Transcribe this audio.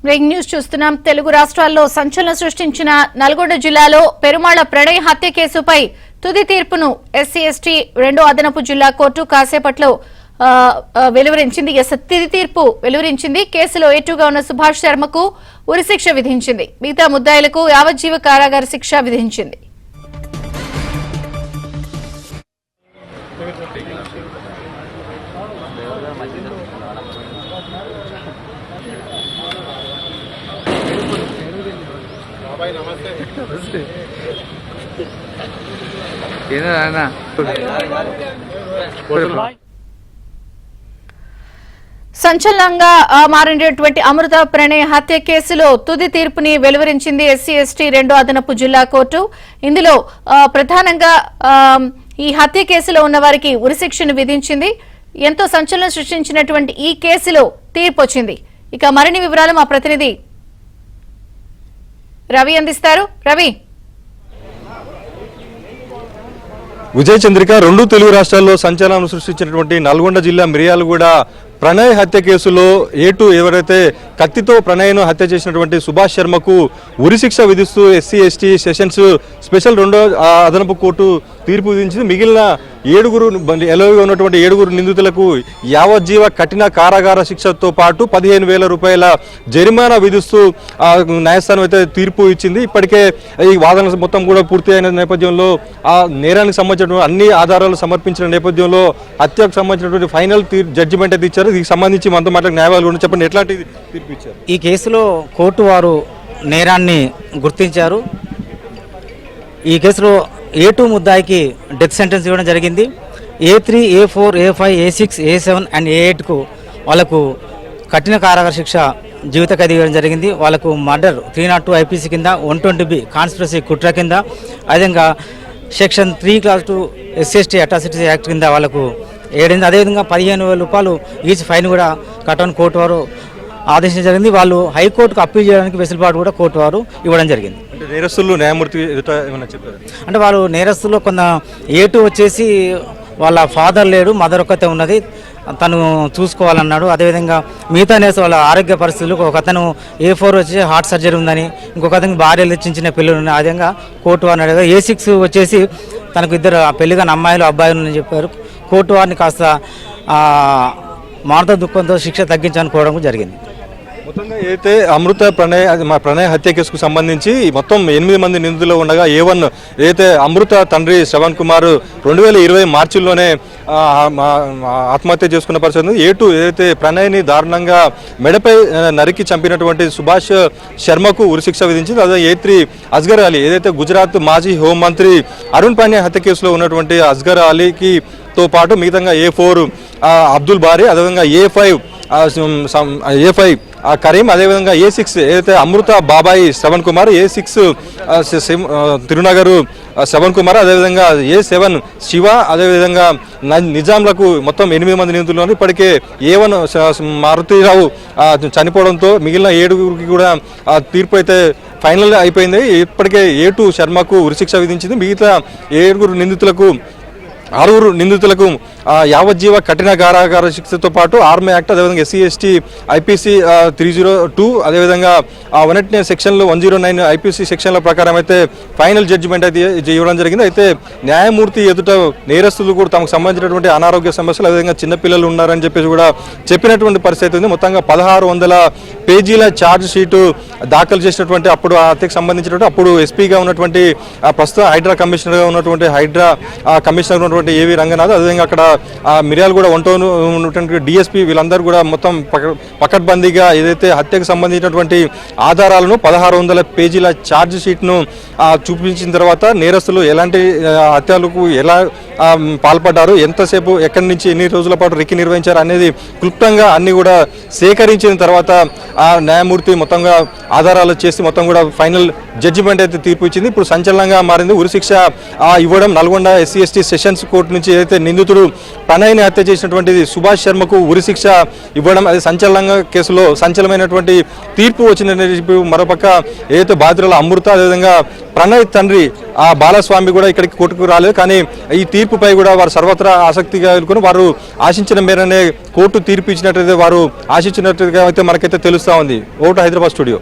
Breaking news చూస్తున్నాం. తెలుగు రాష్ట్రాల్లో సంచలనం సృష్టించిన నల్గొండ జిల్లాలో పెరుమాళ ప్రణయ్ హత్య కేసుపై తుది తీర్పును ఎస్సీ ఎస్టీ 2వ అదనపు జిల్లా కోర్టు కాసేపట్లో వెలువరించింది. తుది తీర్పు వెలువరించింది. కేసులో ఏటుగా ఉన్న సుభాష్ శర్మకు ఉరిశిక్ష విధించింది. మిగతా ముద్దాయిలకు యావజ్జీవ కారాగార శిక్ష విధించింది. సంచలనంగా మారినటువంటి అమృత ప్రణయ్ హత్య కేసులో తుది తీర్పుని వెలువరించింది ఎస్సీ ఎస్టీ 2వ అదనపు జిల్లా కోర్టు. ఇందులో ప్రధానంగా ఈ హత్య కేసులో ఉన్న వారికి ఉరిశిక్షను విధించింది. ఎంతో సంచలనం సృష్టించినటువంటి ఈ కేసులో తీర్పు వచ్చింది. ఇక మరిన్ని వివరాలు మా ప్రతినిధి రవి అందిస్తారు. రవి, విజయ్ చంద్రిక, రెండు తెలుగు రాష్ట్రాల్లో సంచలనం సృష్టించినటువంటి నల్గొండ జిల్లా మిర్యాలగూడ ప్రణయ్ హత్య కేసులో ఏటు ఎవరైతే కత్తితో ప్రణయ్ను హత్య చేసినటువంటి సుభాష్ శర్మకు ఉరిశిక్ష విధిస్తూ ఎస్సీ ఎస్టీ సెషన్స్ స్పెషల్ 2వ అదనపు కోర్టు తీర్పు విధించింది. మిగిలిన 7గురు ఎలోగా ఉన్నటువంటి 7గురు నిందితులకు యావజ్జీవ కఠిన కారాగార శిక్షతో పాటు 15,000 రూపాయల జరిమానా విధిస్తూ న్యాయస్థానం అయితే తీర్పు ఇచ్చింది. ఇప్పటికే ఈ వాదన మొత్తం కూడా పూర్తి అయిన నేపథ్యంలో ఆ నేరానికి సంబంధించిన అన్ని ఆధారాలు సమర్పించిన నేపథ్యంలో హత్యకు సంబంధించినటువంటి ఫైనల్ జడ్జిమెంట్ అయితే ఇచ్చారు. దీనికి సంబంధించి మనతో మాట్లాడిన న్యాయవాదులు చెప్పండి, ఎట్లాంటి తీర్పు ఇచ్చారు? ఈ కేసులో కోర్టు వారు నేరాన్ని గుర్తించారు. ఈ కేసులో A2 ముద్దాయికి డెత్ సెంటెన్స్ ఇవ్వడం జరిగింది. A3, A4, A5, A6, A7 and A8కు వాళ్ళకు కఠిన కారాగార శిక్ష జీవిత ఖైదు ఇవ్వడం జరిగింది. వాళ్ళకు మర్డర్ 302 IPC కింద 120B కాన్స్పిరసీ కుట్ర కింద, అదేవిధంగా section 3 Clause 2 SC/ST atrocities act కింద వాళ్ళకు 7. అదేవిధంగా 15,000 రూపాయలు ఈచ్ ఫైన్ కూడా కట్టని కోర్టు వారు ఆదేశించడం జరిగింది. వాళ్ళు హైకోర్టుకు అప్పీల్ చేయడానికి వెసులుబాటు కూడా కోర్టు వారు ఇవ్వడం జరిగింది. నేరస్తులు న్యాయమూర్తి ఏమైనా చెప్పారు? అంటే వాళ్ళు నేరస్తుల్లో కొంత A2 వచ్చేసి వాళ్ళ ఫాదర్ లేడు, మదర్ ఒక్కతే ఉన్నది, తను చూసుకోవాలన్నాడు. అదేవిధంగా మిగతా నేరస్తు వాళ్ళ ఆరోగ్య పరిస్థితులు, ఒక అతను A4 వచ్చి హార్ట్ సర్జరీ ఉందని, ఇంకొక అతనికి భార్యలు చిన్న పిల్లలు ఉన్నాయి. ఆ విధంగా కోర్టు వారిని అడిగారు. A6 వచ్చేసి తనకు ఇద్దరు పెళ్లిగాని అమ్మాయిలు అబ్బాయిలు అని చెప్పారు. కోర్టు వారిని కాస్త మానవ దుఃఖంతో శిక్ష తగ్గించాలనుకోవడం జరిగింది. మొత్తంగా అయితే అమృత ప్రణయ్ హత్య కేసుకు సంబంధించి మొత్తం 8 మంది నిందితులు ఉండగా A1 ఏదైతే అమృత తండ్రి శ్రవణ్ కుమార్ 2020 మార్చిలోనే ఆత్మహత్య చేసుకున్న పరిస్థితి ఉంది. A2 ఏదైతే ప్రణయ్ని దారుణంగా మెడపై నరికి చంపినటువంటి సుభాష్ శర్మకు ఉరిశిక్ష విధించింది. అదే A3 అస్గర్ అలీ ఏదైతే గుజరాత్ మాజీ హోంమంత్రి అరుణ్ పాండ్యా హత్య కేసులో ఉన్నటువంటి అస్గర్ అలీకి తో పాటు మిగతా A4 అబ్దుల్ బారీ, అదేవిధంగా A5 కరీం, అదేవిధంగా A6 ఏదైతే అమృత బాబాయి శ్రవణ్ కుమార్, A6 తిరునగర్ శ్రవణ్ కుమార్, అదేవిధంగా A7 శివ, అదేవిధంగా నిజాంలకు మొత్తం 8 మంది నిందితులు. ఇప్పటికే A1 మారుతీరావు చనిపోవడంతో మిగిలిన 7గురికి కూడా తీర్పు అయితే ఫైనల్ అయిపోయింది. ఇప్పటికే A2 శర్మకు ఉరిశిక్ష విధించింది. మిగతా 6 నిందితులకు యావజ్జీవ కఠిన కారాగార శిక్షతో పాటు ఆర్మీ యాక్ట్, అదేవిధంగా SC ST IPC 302, అదేవిధంగా 189 సెక్షన్లు 109 IPC సెక్షన్ల ప్రకారం అయితే ఫైనల్ జడ్జిమెంట్ అయితే ఇవ్వడం జరిగింది. అయితే న్యాయమూర్తి ఎదుట నేరస్తులు కూడా తమకు సంబంధించినటువంటి అనారోగ్య సమస్యలు, అదేవిధంగా చిన్నపిల్లలు ఉన్నారని చెప్పేసి కూడా చెప్పినటువంటి పరిస్థితి ఉంది. మొత్తంగా 1600 పేజీల ఛార్జ్ షీటు దాఖలు చేసినటువంటి అప్పుడు హత్యకు సంబంధించినటువంటి అప్పుడు ఎస్పీగా ఉన్నటువంటి ప్రస్తుతం హైడ్రా కమిషనర్గా ఉన్నటువంటి కమిషనర్ ఉన్నటువంటి AV రంగనాథ్, అదేవిధంగా అక్కడ మిర్యాలగూడ ఉన్నటువంటి DSP వీళ్ళందరూ కూడా మొత్తం పకడ్బందీగా ఏదైతే హత్యకు సంబంధించినటువంటి ఆధారాలను 1600 పేజీల ఛార్జ్ షీట్ను చూపించిన తర్వాత నేరస్తులు ఎలాంటి హత్యలకు ఎలా పాల్పడ్డారు, ఎంతసేపు ఎక్కడి నుంచి ఎన్ని రోజుల పాటు రెక్కి నిర్వహించారు అనేది క్లుప్తంగా అన్ని కూడా సేకరించిన తర్వాత న్యాయమూర్తి మొత్తంగా ఆధారాలు చేసి మొత్తం కూడా ఫైనల్ జడ్జిమెంట్ అయితే తీర్పు ఇచ్చింది. ఇప్పుడు సంచలనంగా మారింది. ఉరిశిక్ష ఇవ్వడం Nalgonda SC ST sessions court నుంచి ఏదైతే నిందితుడు ప్రణయ్ని హత్య చేసినటువంటి సుభాష్ శర్మకు ఉరిశిక్ష ఇవ్వడం, అది సంచలనంగా కేసులో సంచలనమైనటువంటి తీర్పు వచ్చిందని. మరోపక్క ఏదైతే బాధితుల అమృత, అదేవిధంగా ప్రణయ్ తండ్రి ఆ బాలస్వామి కూడా ఇక్కడికి కోర్టుకు రాలేదు. కానీ ఈ తీర్పుపై కూడా వారు సర్వత్రా ఆసక్తిగా ఎదుర్కొని వారు ఆశించిన మేరనే కోర్టు తీర్పు ఇచ్చినట్లయితే వారు ఆశించినట్టుగా అయితే మనకైతే తెలుస్తూ ఉంది. Vote Hyderabad studio.